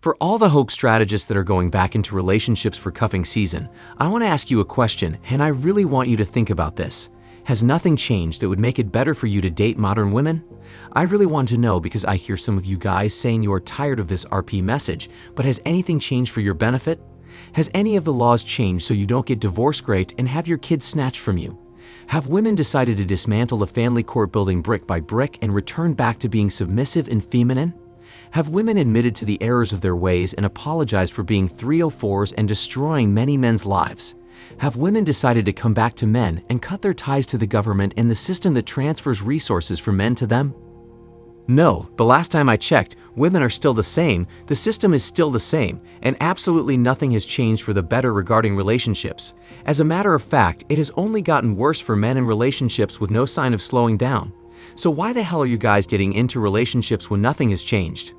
For all the hoax strategists that are going back into relationships for cuffing season, I want to ask you a question, and I really want you to think about this. Has nothing changed that would make it better for you to date modern women? I really want to know because I hear some of you guys saying you are tired of this RP message, but has anything changed for your benefit? Has any of the laws changed so you don't get divorce raped and have your kids snatched from you? Have women decided to dismantle the family court building brick by brick and return back to being submissive and feminine? Have women admitted to the errors of their ways and apologized for being 304s and destroying many men's lives? Have women decided to come back to men and cut their ties to the government and the system that transfers resources from men to them? No, the last time I checked, women are still the same, the system is still the same, and absolutely nothing has changed for the better regarding relationships. As a matter of fact, it has only gotten worse for men in relationships with no sign of slowing down. So why the hell are you guys getting into relationships when nothing has changed?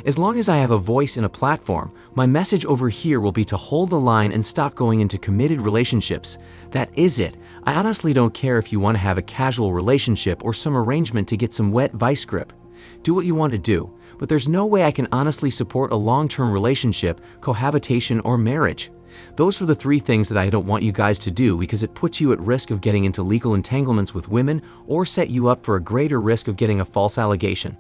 As long as I have a voice and a platform, my message over here will be to hold the line and stop going into committed relationships. That is it. I honestly don't care if you want to have a casual relationship or some arrangement to get some wet vice grip. Do what you want to do, but there's no way I can honestly support a long-term relationship, cohabitation, or marriage. Those are the three things that I don't want you guys to do because it puts you at risk of getting into legal entanglements with women or set you up for a greater risk of getting a false allegation.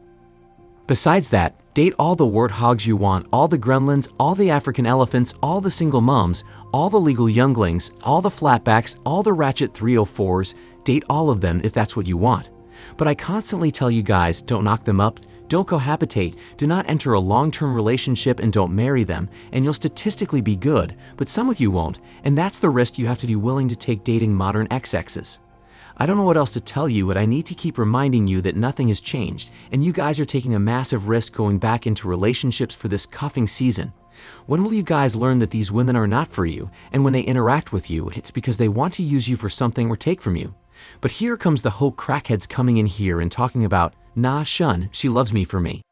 Besides that, date all the warthogs you want, all the gremlins, all the African elephants, all the single moms, all the legal younglings, all the flatbacks, all the ratchet 304s, date all of them if that's what you want. But I constantly tell you guys, don't knock them up, don't cohabitate, do not enter a long-term relationship and don't marry them, and you'll statistically be good, but some of you won't, and that's the risk you have to be willing to take dating modern XXs. I don't know what else to tell you, but I need to keep reminding you that nothing has changed, and you guys are taking a massive risk going back into relationships for this cuffing season. When will you guys learn that these women are not for you, and when they interact with you, it's because they want to use you for something or take from you? But here comes the whole crackheads coming in here and talking about, nah, shun, she loves me for me.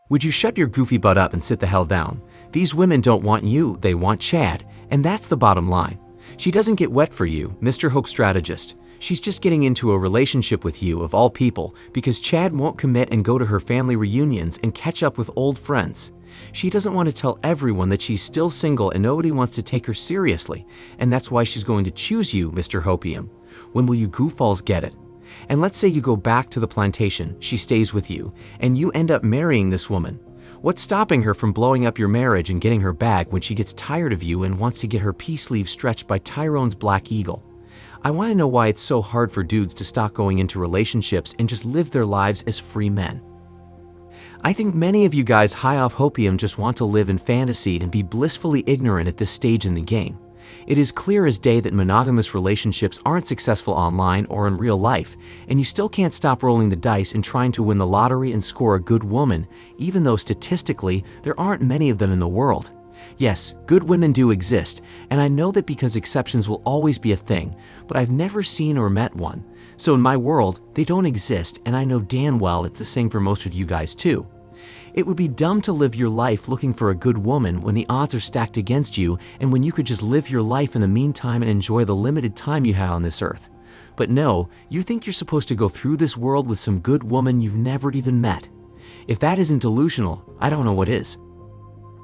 Would you shut your goofy butt up and sit the hell down? These women don't want you, they want Chad, and that's the bottom line. She doesn't get wet for you, Mr. Hoax Strategist. She's just getting into a relationship with you, of all people, because Chad won't commit and go to her family reunions and catch up with old friends. She doesn't want to tell everyone that she's still single and nobody wants to take her seriously, and that's why she's going to choose you, Mr. Hopium. When will you goofballs get it? And let's say you go back to the plantation, she stays with you, and you end up marrying this woman. What's stopping her from blowing up your marriage and getting her back when she gets tired of you and wants to get her peace sleeve stretched by Tyrone's Black Eagle? I want to know why it's so hard for dudes to stop going into relationships and just live their lives as free men. I think many of you guys high off hopium just want to live in fantasy and be blissfully ignorant at this stage in the game. It is clear as day that monogamous relationships aren't successful online or in real life, and you still can't stop rolling the dice and trying to win the lottery and score a good woman, even though statistically there aren't many of them in the world. Yes, good women do exist, and I know that because exceptions will always be a thing, but I've never seen or met one. So in my world, they don't exist, and I know damn well it's the same for most of you guys too. It would be dumb to live your life looking for a good woman when the odds are stacked against you and when you could just live your life in the meantime and enjoy the limited time you have on this earth. But no, you think you're supposed to go through this world with some good woman you've never even met. If that isn't delusional, I don't know what is.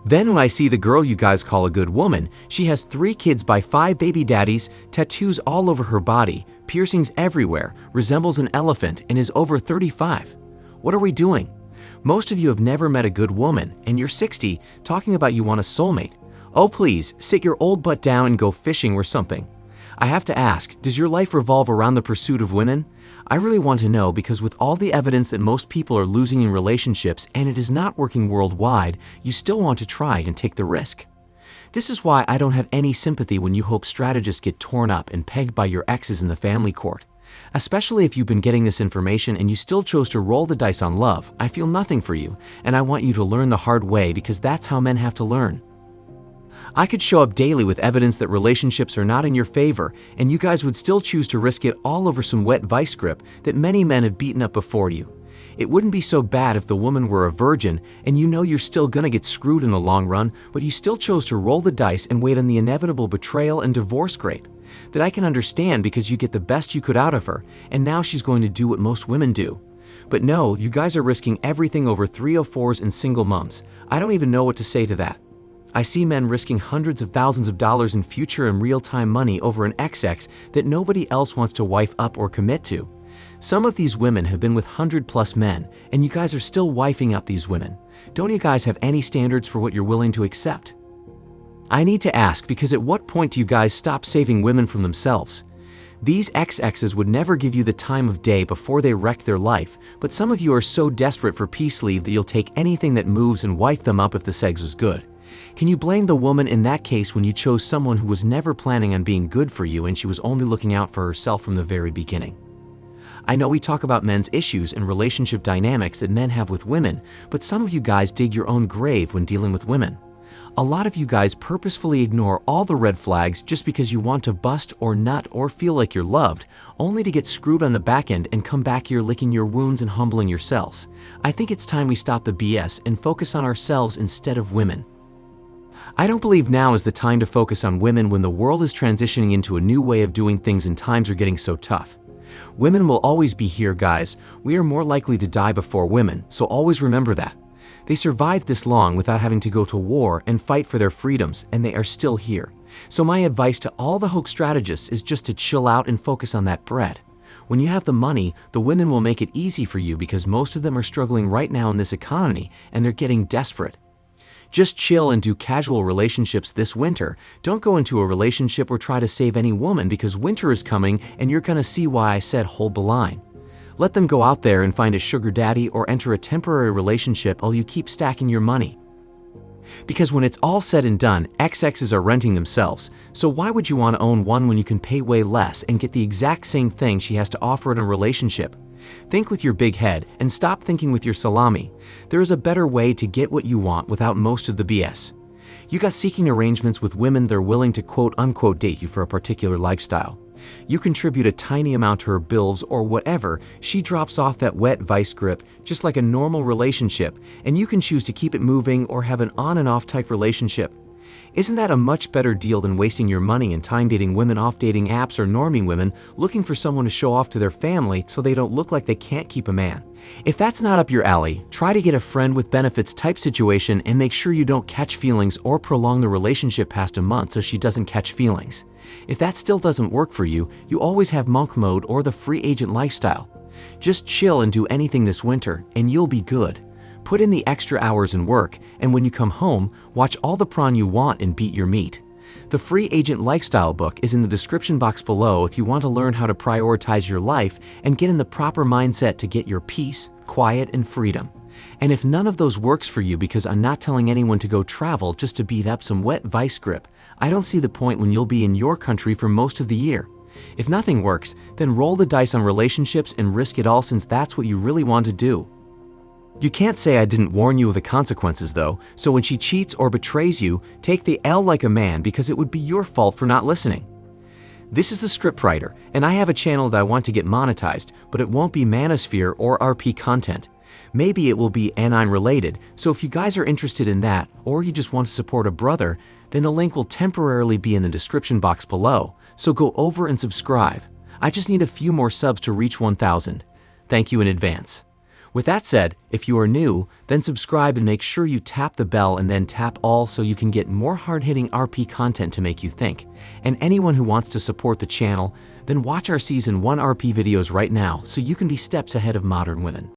Then when I see the girl you guys call a good woman, she has 3 kids by 5 baby daddies, tattoos all over her body, piercings everywhere, resembles an elephant, and is over 35. What are we doing? Most of you have never met a good woman, and you're 60, talking about you want a soulmate. Oh please, sit your old butt down and go fishing or something. I have to ask, does your life revolve around the pursuit of women? I really want to know because with all the evidence that most people are losing in relationships and it is not working worldwide, you still want to try and take the risk. This is why I don't have any sympathy when you hope strategists get torn up and pegged by your exes in the family court. Especially if you've been getting this information and you still chose to roll the dice on love, I feel nothing for you, and I want you to learn the hard way because that's how men have to learn. I could show up daily with evidence that relationships are not in your favor, and you guys would still choose to risk it all over some wet vice grip that many men have beaten up before you. It wouldn't be so bad if the woman were a virgin and you know you're still gonna get screwed in the long run, but you still chose to roll the dice and wait on the inevitable betrayal and divorce grape. That I can understand because you get the best you could out of her, and now she's going to do what most women do. But no, you guys are risking everything over 304s and single moms. I don't even know what to say to that. I see men risking hundreds of thousands of dollars in future and real-time money over an XX that nobody else wants to wife up or commit to. Some of these women have been with 100+ men, and you guys are still wifing up these women. Don't you guys have any standards for what you're willing to accept? I need to ask, because at what point do you guys stop saving women from themselves? These XXs would never give you the time of day before they wrecked their life, but some of you are so desperate for peace leave that you'll take anything that moves and wife them up if the segs was good. Can you blame the woman in that case when you chose someone who was never planning on being good for you and she was only looking out for herself from the very beginning? I know we talk about men's issues and relationship dynamics that men have with women, but some of you guys dig your own grave when dealing with women. A lot of you guys purposefully ignore all the red flags just because you want to bust or nut or feel like you're loved, only to get screwed on the back end and come back here licking your wounds and humbling yourselves. I think it's time we stop the BS and focus on ourselves instead of women. I don't believe now is the time to focus on women when the world is transitioning into a new way of doing things and times are getting so tough. Women will always be here, guys. We are more likely to die before women, so always remember that. They survived this long without having to go to war and fight for their freedoms, and they are still here. So my advice to all the hoax strategists is just to chill out and focus on that bread. When you have the money, the women will make it easy for you because most of them are struggling right now in this economy and they're getting desperate. Just chill and do casual relationships this winter. Don't go into a relationship or try to save any woman because winter is coming and you're gonna see why I said hold the line. Let them go out there and find a sugar daddy or enter a temporary relationship while you keep stacking your money. Because when it's all said and done, XXs are renting themselves, so why would you want to own one when you can pay way less and get the exact same thing she has to offer in a relationship? Think with your big head and stop thinking with your salami. There is a better way to get what you want without most of the BS. You got seeking arrangements with women that are willing to quote-unquote date you for a particular lifestyle. You contribute a tiny amount to her bills or whatever, she drops off that wet vice grip just like a normal relationship, and you can choose to keep it moving or have an on and off type relationship. Isn't that a much better deal than wasting your money and time dating women off dating apps or norming women looking for someone to show off to their family so they don't look like they can't keep a man? If that's not up your alley, try to get a friend with benefits type situation and make sure you don't catch feelings or prolong the relationship past a month so she doesn't catch feelings. If that still doesn't work for you, you always have monk mode or the free agent lifestyle. Just chill and do anything this winter and you'll be good. Put in the extra hours and work, and when you come home, watch all the prawn you want and beat your meat. The Free Agent Lifestyle book is in the description box below if you want to learn how to prioritize your life and get in the proper mindset to get your peace, quiet, and freedom. And if none of those works for you because I'm not telling anyone to go travel just to beat up some wet vice grip, I don't see the point when you'll be in your country for most of the year. If nothing works, then roll the dice on relationships and risk it all since that's what you really want to do. You can't say I didn't warn you of the consequences though, so when she cheats or betrays you, take the L like a man because it would be your fault for not listening. This is the scriptwriter, and I have a channel that I want to get monetized, but it won't be Manosphere or RP content. Maybe it will be Anine related, so if you guys are interested in that, or you just want to support a brother, then the link will temporarily be in the description box below, so go over and subscribe. I just need a few more subs to reach 1,000. Thank you in advance. With that said, if you are new, then subscribe and make sure you tap the bell and then tap all so you can get more hard-hitting RP content to make you think. And anyone who wants to support the channel, then watch our Season 1 RP videos right now so you can be steps ahead of modern women.